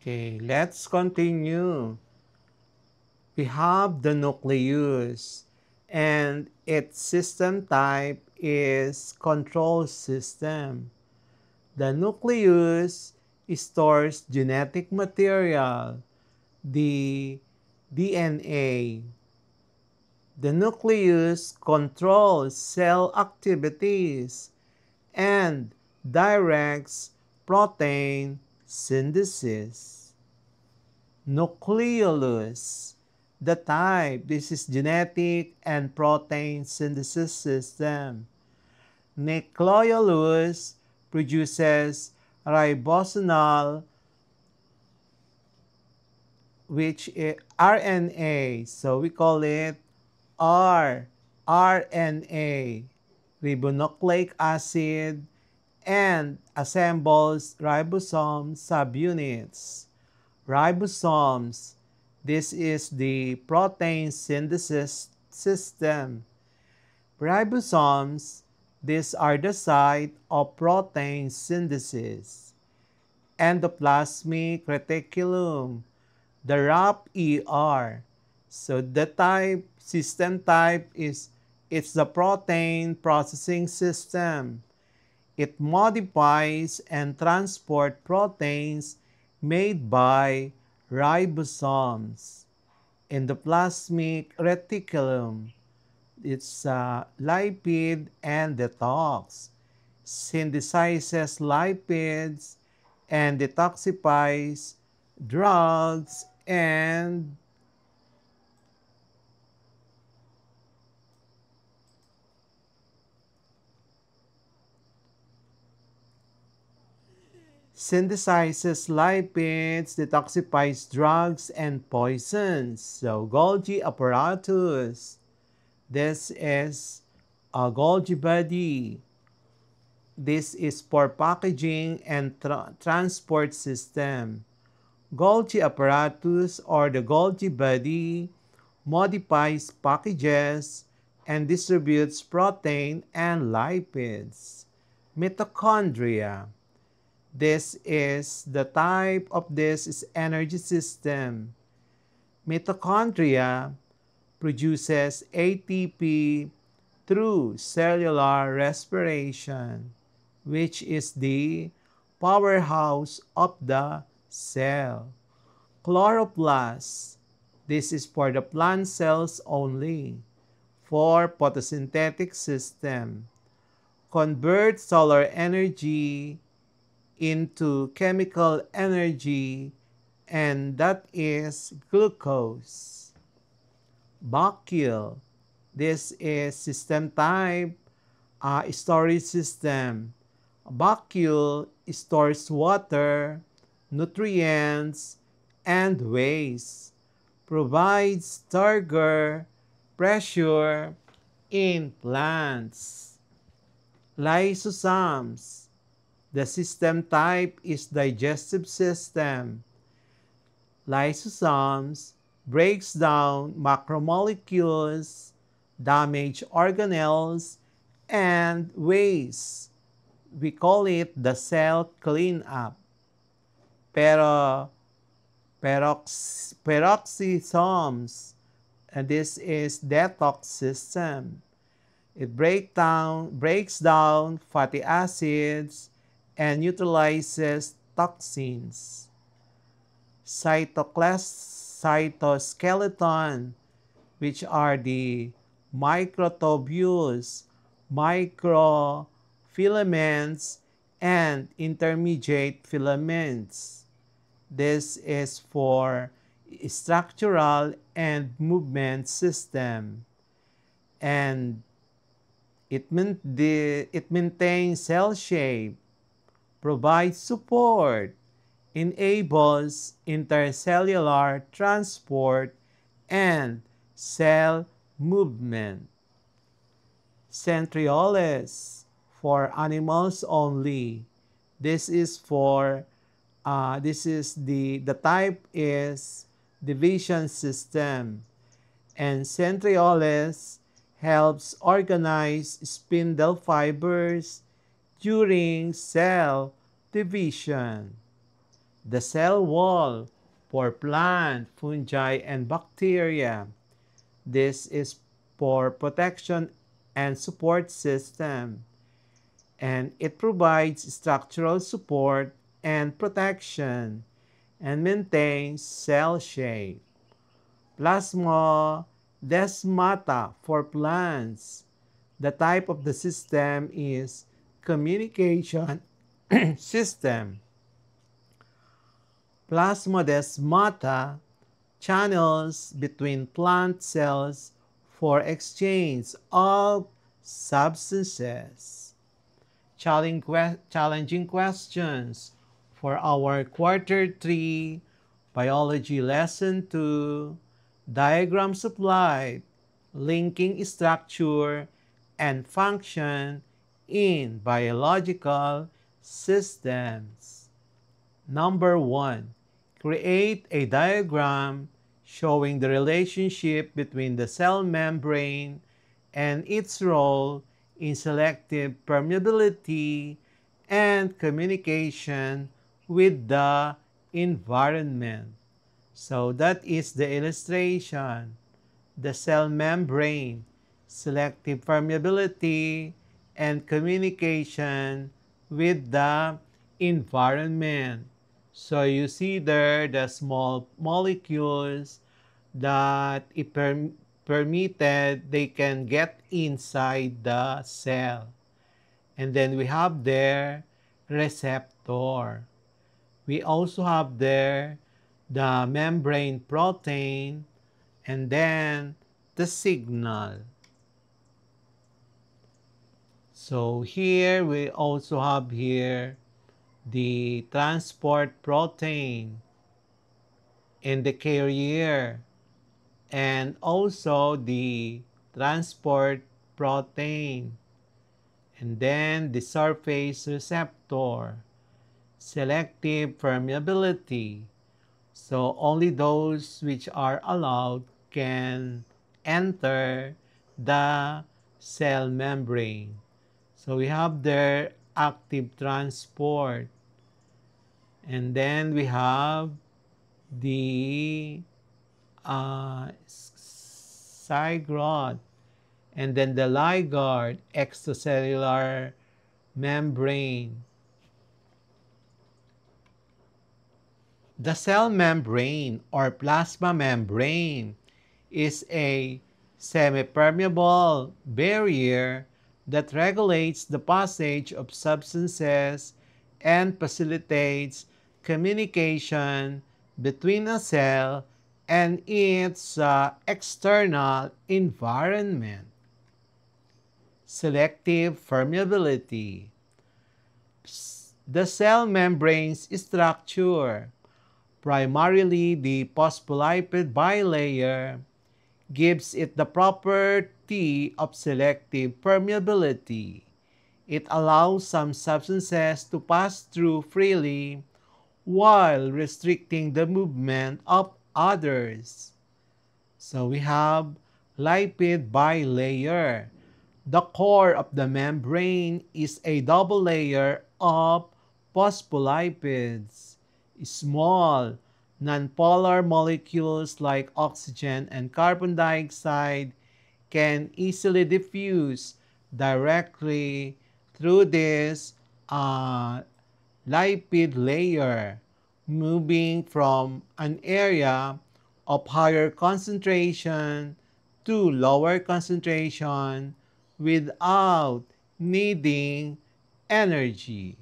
Okay, let's continue. We have the nucleus, and its system type is control system. The nucleus stores genetic material, the DNA. The nucleus controls cell activities and directs protein synthesis. Nucleolus, the type, this is genetic and protein synthesis system. Nucleolus produces ribosomal, which is RNA, so we call it RNA, ribonucleic acid, and assembles ribosome subunits. Ribosomes, this is the protein synthesis system. Ribosomes, these are the site of protein synthesis. Endoplasmic reticulum, the RAP-ER. So the type, system type is, it's the protein processing system. It modifies and transports proteins made by ribosomes. Endoplasmic reticulum, it's lipid and detox. Synthesizes lipids and detoxifies drugs and synthesizes lipids, detoxifies drugs and poisons. So Golgi apparatus. This is a Golgi body. This is for packaging and transport system. Golgi apparatus or the Golgi body modifies packages and distributes protein and lipids. Mitochondria. This is the type of this is energy system. Mitochondria produces ATP through cellular respiration, which is the powerhouse of the cell. Chloroplast, this is for the plant cells only, for photosynthetic system. Convert solar energy into chemical energy, and that is glucose. Vacuole, this is system type, storage system. Vacuole stores water, nutrients, and waste. Provides turgor pressure in plants. Lysosomes, the system type is digestive system. Lysosomes breaks down macromolecules, damage organelles, and waste. We call it the cell cleanup. Peroxisomes, and this is detox system. It breaks down fatty acids and neutralizes toxins. Cytoskeleton, which are the microtubules, microfilaments, and intermediate filaments. This is for structural and movement system. And it maintains cell shape, provides support, enables intercellular transport, and cell movement. Centrioles, for animals only. This is for, the type is division system. And centrioles helps organize spindle fibers during cell division. The cell wall for plant, fungi, and bacteria. This is for protection and support system, and it provides structural support and protection and maintains cell shape. Plasmodesmata for plants. The type of the system is communication system. Plasmodesmata channels between plant cells for exchange of substances. Challenging questions for our Quarter 3 Biology Lesson 2, diagram supplied, linking structure and function in biological systems. Number 1. Create a diagram showing the relationship between the cell membrane and its role in selective permeability and communication with the environment. So that is the illustration. The cell membrane, selective permeability, and communication with the environment. So you see there the small molecules that if permitted, they can get inside the cell. And then we have there receptor. We also have there the membrane protein and then the signal. So here we also have here the transport protein in the carrier and also the transport protein and then the surface receptor, selective permeability. So only those which are allowed can enter the cell membrane. So we have their active transport. And then we have the zygote, and then the ligand, extracellular membrane. The cell membrane or plasma membrane is a semi-permeable barrier that regulates the passage of substances and facilitates communication between a cell and its external environment. Selective permeability. The cell membrane's structure, primarily the phospholipid bilayer, gives it the property of selective permeability. It allows some substances to pass through freely while restricting the movement of others. So we have lipid bilayer. The core of the membrane is a double layer of phospholipids. Small, nonpolar molecules like oxygen and carbon dioxide can easily diffuse directly through this lipid layer, moving from an area of higher concentration to lower concentration without needing energy.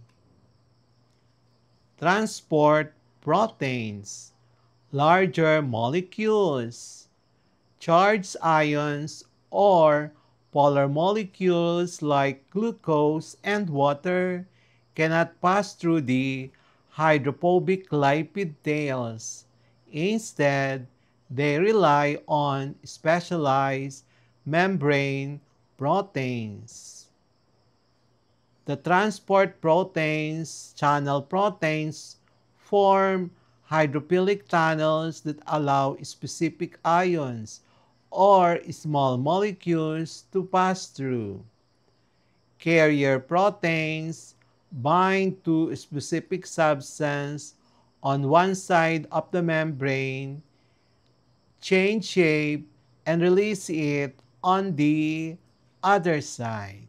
Transport proteins, larger molecules, charged ions, or polar molecules like glucose and water cannot pass through the hydrophobic lipid tails. Instead, they rely on specialized membrane proteins. The transport proteins, channel proteins, form hydrophilic channels that allow specific ions or small molecules to pass through. Carrier proteins bind to a specific substance on one side of the membrane, change shape, and release it on the other side.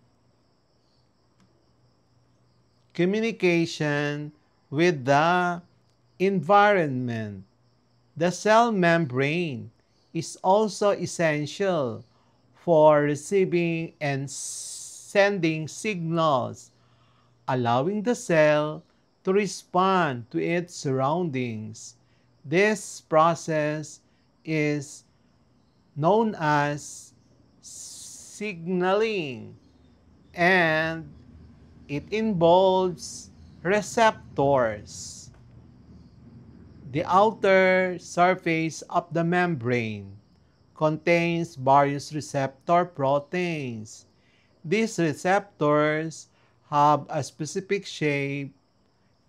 Communication with the environment. The cell membrane is also essential for receiving and sending signals, allowing the cell to respond to its surroundings. This process is known as signaling, and it involves receptors. The outer surface of the membrane contains various receptor proteins. These receptors have a specific shape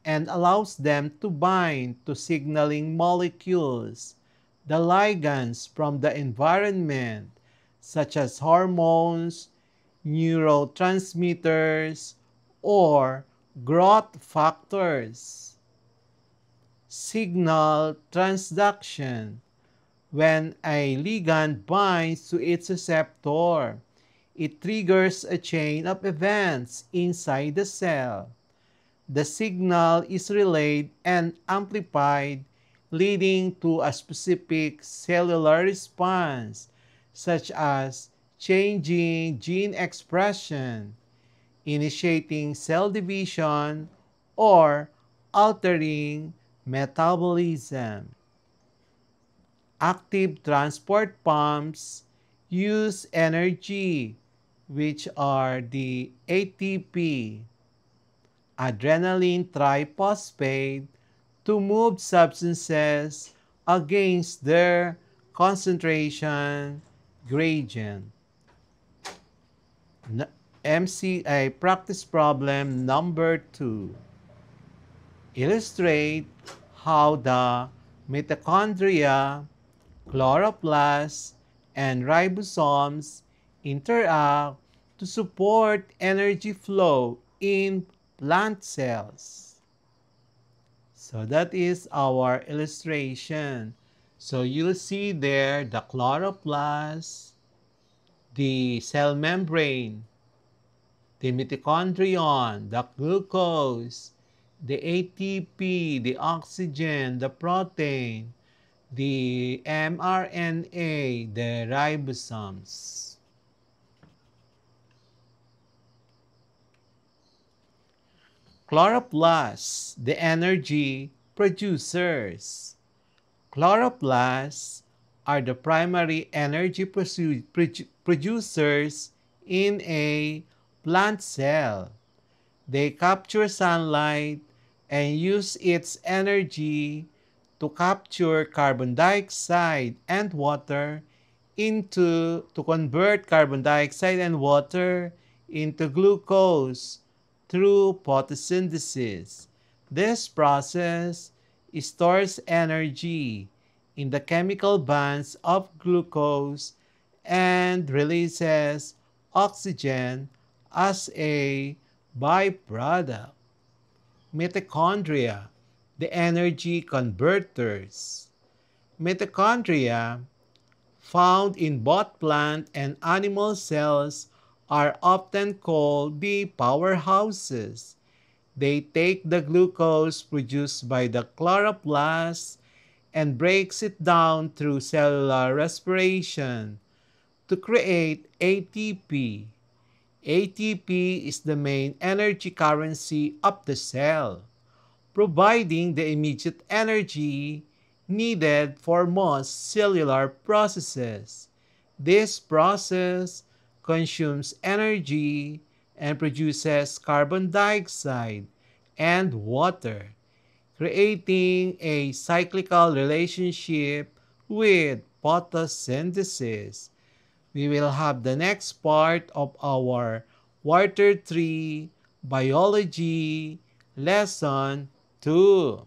and allows them to bind to signaling molecules, the ligands from the environment, such as hormones, neurotransmitters, or growth factors. Signal transduction. When a ligand binds to its receptor, it triggers a chain of events inside the cell. The signal is relayed and amplified, leading to a specific cellular response, such as changing gene expression, initiating cell division, or altering metabolism. Active transport pumps use energy, which are the ATP, adrenaline triphosphate, to move substances against their concentration gradient. MCA practice problem number 2. Illustrate how the mitochondria, chloroplasts, and ribosomes interact to support energy flow in plant cells. So that is our illustration. So you'll see there the chloroplast, the cell membrane, the mitochondrion, the glucose, the ATP, the oxygen, the protein, the mRNA, the ribosomes. Chloroplasts, the energy producers. Chloroplasts are the primary energy producers in a plant cell. They capture sunlight and use its energy to capture carbon dioxide and water to convert carbon dioxide and water into glucose through photosynthesis. This process stores energy in the chemical bonds of glucose and releases oxygen as a byproduct. Mitochondria, the energy converters. Mitochondria, found in both plant and animal cells, are often called the powerhouses. They take the glucose produced by the chloroplast and breaks it down through cellular respiration to create ATP. ATP is the main energy currency of the cell, providing the immediate energy needed for most cellular processes. This process consumes energy and produces carbon dioxide and water, creating a cyclical relationship with photosynthesis. We will have the next part of our Quarter 3 Biology Lesson 2.